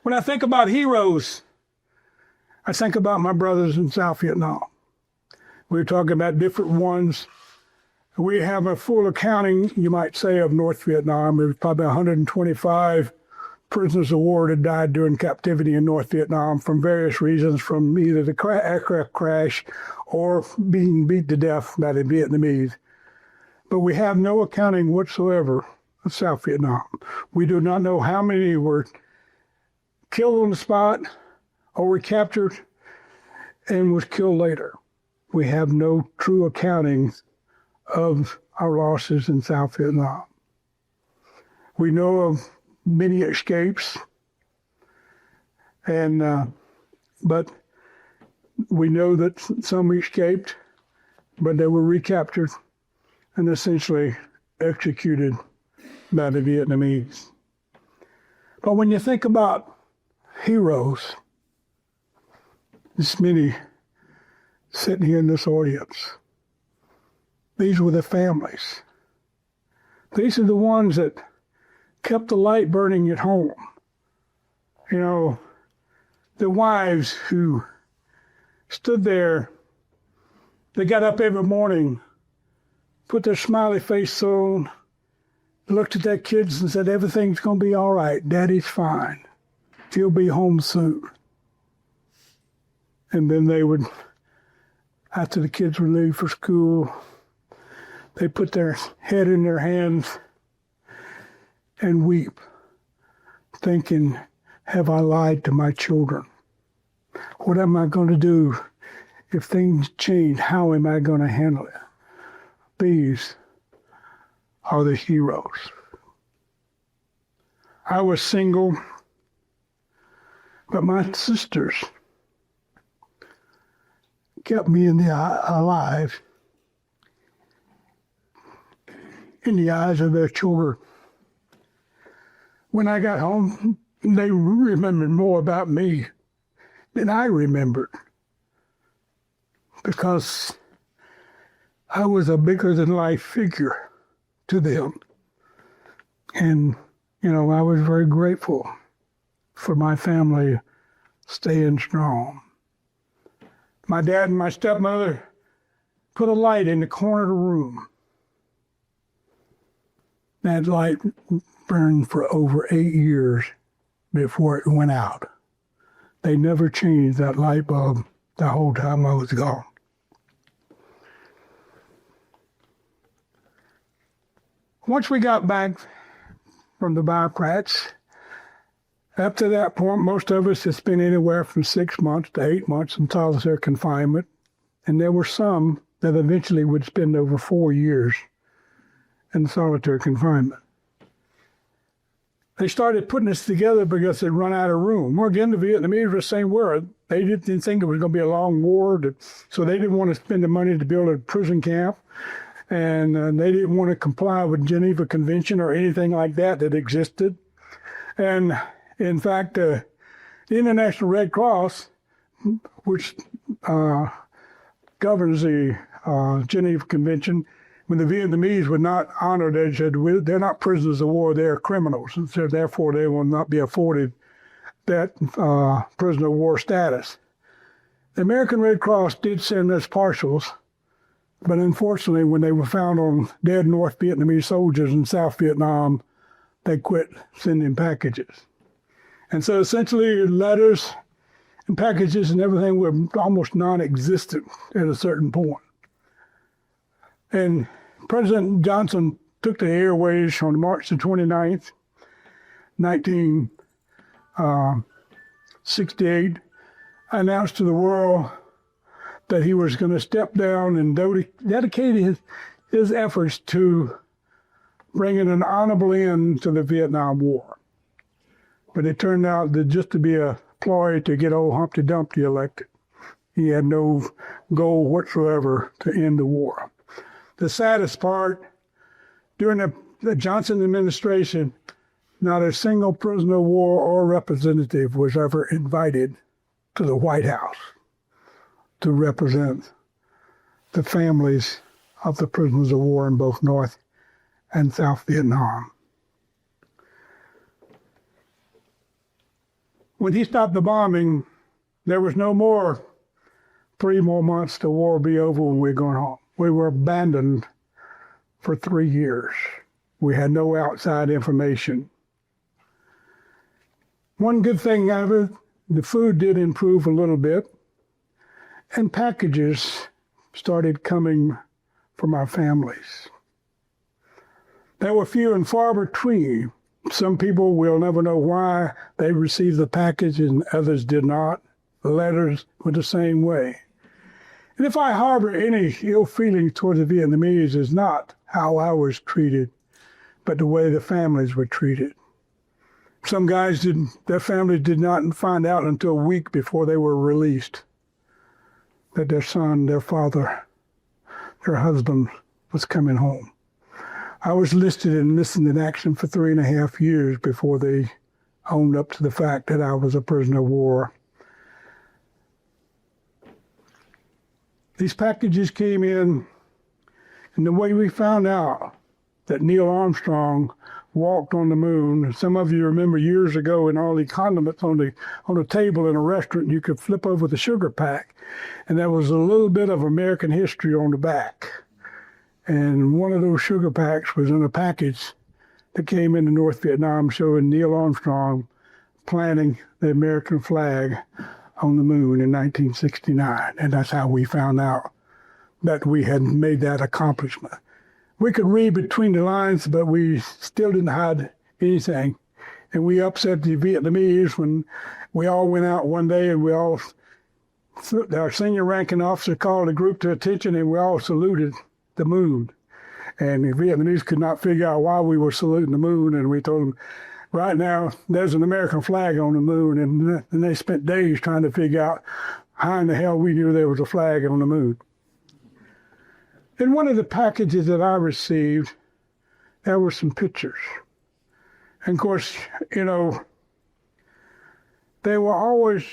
When I think about heroes, I think about my brothers in South Vietnam. We're talking about different ones. We have a full accounting, you might say, of North Vietnam. There's probably 125 prisoners of war that died during captivity in North Vietnam from various reasons, from either the aircraft crash or being beat to death by the Vietnamese. But we have no accounting whatsoever of South Vietnam. We do not know how many were killed on the spot or were captured and was killed later. We have no true accounting of our losses in South Vietnam. We know of many escapes, and but we know that some escaped, but they were recaptured and essentially executed by the Vietnamese. But when you think about heroes, there's many sitting here in this audience. These were the families. These are the ones that kept the light burning at home. You know, the wives who stood there, they got up every morning, put their smiley face on, looked at their kids and said, everything's going to be all right. Daddy's fine. He'll be home soon. And then they would, after the kids would leave for school, they put their head in their hands and weep, thinking, have I lied to my children? What am I going to do if things change? How am I going to handle it? These are the heroes. I was single, but my sisters kept me alive in the eyes of their children. When I got home, they remembered more about me than I remembered, because I was a bigger-than-life figure to them. And, you know, I was very grateful for my family staying strong. My dad and my stepmother put a light in the corner of the room. That light burned for over 8 years before it went out. They never changed that light bulb the whole time I was gone. Once we got back from the Biocrats, up to that point, most of us had spent anywhere from 6 months to 8 months in solitary confinement, and there were some that eventually would spend over 4 years in solitary confinement. They started putting us together because they'd run out of room. Well, again, the Vietnamese were the same way. They didn't think it was going to be a long war, so they didn't want to spend the money to build a prison camp, and they didn't want to comply with Geneva Convention or anything like that existed. And in fact, the International Red Cross, which governs the Geneva Convention, when the Vietnamese would not honor, they said, they're not prisoners of war, they're criminals, and so therefore they will not be afforded that prisoner of war status. The American Red Cross did send us partials, but unfortunately, when they were found on dead North Vietnamese soldiers in South Vietnam, they quit sending packages. And so essentially, letters and packages and everything were almost non-existent at a certain point. And President Johnson took the airways on March the 29th, 1968, announced to the world that he was going to step down and dedicate his efforts to bringing an honorable end to the Vietnam War. But it turned out that just to be a ploy to get old Humpty Dumpty elected. He had no goal whatsoever to end the war. The saddest part, during the Johnson administration, not a single prisoner of war or representative was ever invited to the White House to represent the families of the prisoners of war in both North and South Vietnam. When he stopped the bombing, there was no more 3 more months the war would be over when we were going home. We were abandoned for 3 years. We had no outside information. One good thing out of it, the food did improve a little bit, and packages started coming from our families. There were few and far between. Some people will never know why they received the package and others did not. The letters were the same way. And if I harbor any ill feeling toward the Vietnamese, it's not how I was treated, but the way the families were treated. Some guys their families did not find out until a week before they were released that their son, their father, their husband was coming home. I was listed and missing in action for 3.5 years before they owned up to the fact that I was a prisoner of war. These packages came in, and the way we found out that Neil Armstrong walked on the moon. Some of you remember years ago in all the condiments on the table in a restaurant, you could flip over the sugar pack, and there was a little bit of American history on the back. And one of those sugar packs was in a package that came into North Vietnam showing Neil Armstrong planting the American flag on the moon in 1969. And that's how we found out that we had made that accomplishment. We could read between the lines, but we still didn't hide anything. And we upset the Vietnamese when we all went out one day and our senior ranking officer called the group to attention and we all saluted the moon. And the Vietnamese could not figure out why we were saluting the moon. And we told them, right now, there's an American flag on the moon. And they spent days trying to figure out how in the hell we knew there was a flag on the moon. In one of the packages that I received, there were some pictures. And of course, they were always,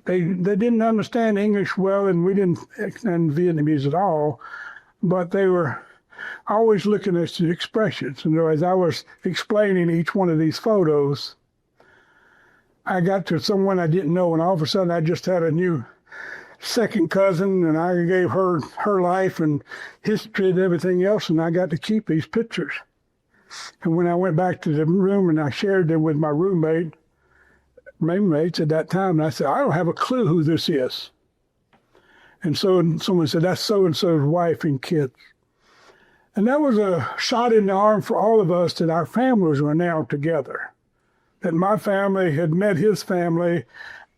they didn't understand English well, and we didn't understand Vietnamese at all, but they were always looking at the expressions. And as I was explaining each one of these photos, I got to someone I didn't know, and all of a sudden I just had a new second cousin, and I gave her life and history and everything else, and I got to keep these pictures. And when I went back to the room and I shared them with my roommates at that time, and I said, I don't have a clue who this is. And so someone said, that's so-and-so's wife and kids. And that was a shot in the arm for all of us that our families were now together. That my family had met his family,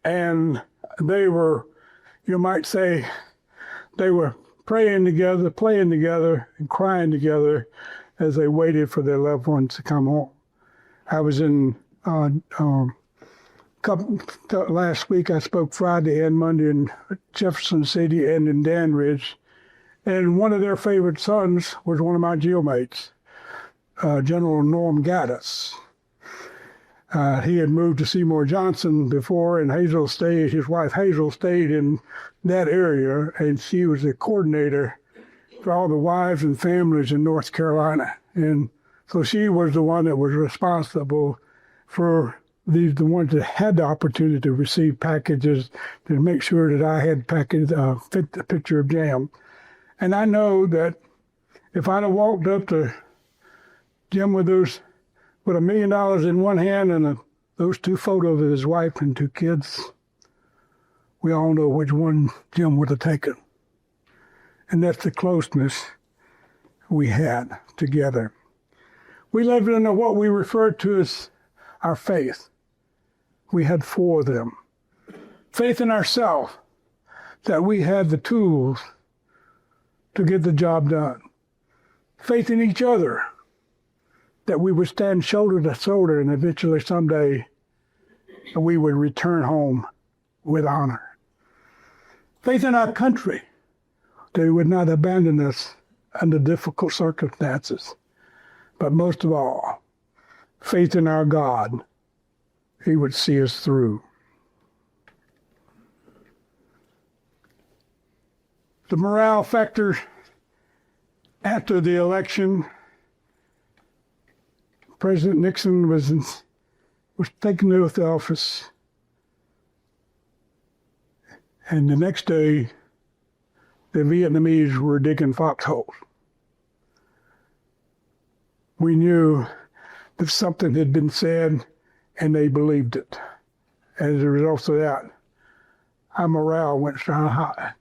and they were, you might say, they were praying together, playing together, and crying together as they waited for their loved ones to come home. I was in, last week I spoke Friday and Monday in Jefferson City and in Danridge, and one of their favorite sons was one of my jailmates, General Norm Gaddis. He had moved to Seymour Johnson before, and his wife Hazel stayed in that area, and she was the coordinator for all the wives and families in North Carolina. And so she was the one that was responsible for the ones that had the opportunity to receive packages, to make sure that I had fit the picture of Jim. And I know that if I'd have walked up to Jim with $1 million in one hand and those 2 photos of his wife and 2 kids, we all know which one Jim would have taken. And that's the closeness we had together. We lived in what we referred to as our faith. We had 4 of them. Faith in ourselves, that we had the tools to get the job done. Faith in each other, that we would stand shoulder to shoulder and eventually someday we would return home with honor. Faith in our country, that it would not abandon us under difficult circumstances. But most of all, faith in our God, He would see us through. The morale factor after the election, President Nixon was was taken oath of office, and the next day, the Vietnamese were digging foxholes. We knew that something had been said, and they believed it. As a result of that, our morale went sky high.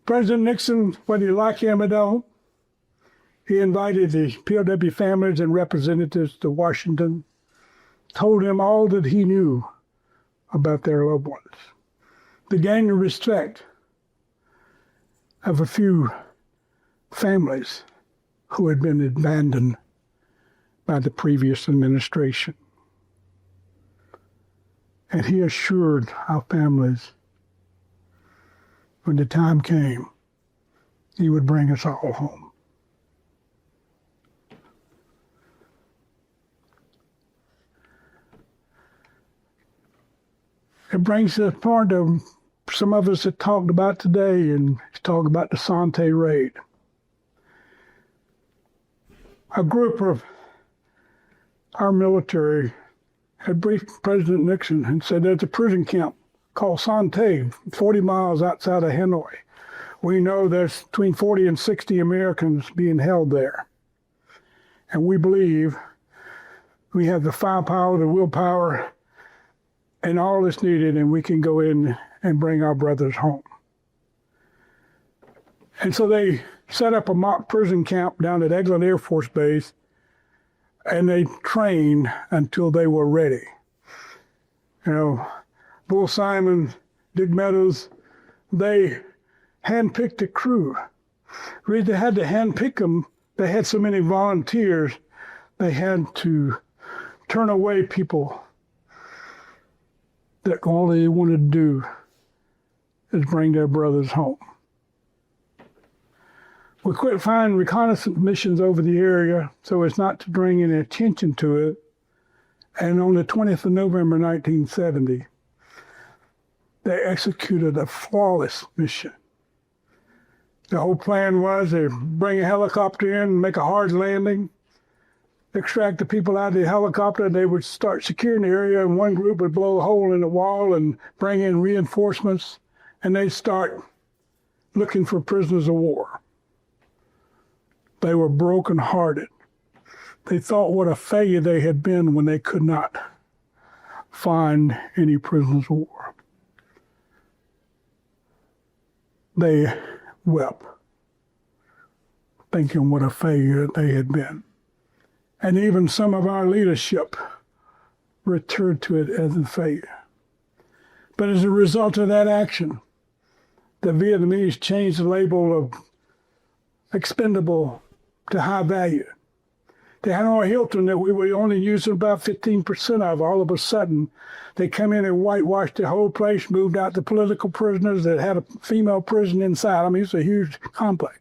President Nixon, whether you like him or don't, he invited the POW families and representatives to Washington, told them all that he knew about their loved ones, to gain the respect of a few families who had been abandoned by the previous administration. And he assured our families when the time came, he would bring us all home. It brings us part of some of us have talked about today and talked about the Sante raid. A group of our military had briefed President Nixon and said there's a prison camp called Sante, 40 miles outside of Hanoi. We know there's between 40 and 60 Americans being held there. And we believe we have the firepower, the willpower, and all that's needed, and we can go in and bring our brothers home. And so they set up a mock prison camp down at Eglin Air Force Base, and they trained until they were ready. You know, Bull Simon, Dick Meadows, they handpicked a crew. The reason they had to handpick them, they had so many volunteers, they had to turn away people that all they wanted to do is bring their brothers home. We quit flying reconnaissance missions over the area so as not to bring any attention to it. And on the 20th of November, 1970, they executed a flawless mission. The whole plan was to bring a helicopter in and make a hard landing, extract the people out of the helicopter, and they would start securing the area, and one group would blow a hole in the wall and bring in reinforcements, and they'd start looking for prisoners of war. They were brokenhearted. They thought what a failure they had been when they could not find any prisoners of war. They wept, thinking what a failure they had been. And even some of our leadership returned to it as a failure. But as a result of that action, the Vietnamese changed the label of expendable to high value. The Hanoi Hilton that we were only using about 15% of, all of a sudden, they come in and whitewashed the whole place, moved out the political prisoners that had a female prison inside. I mean, it's a huge complex.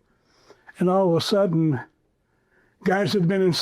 And all of a sudden, guys that had been in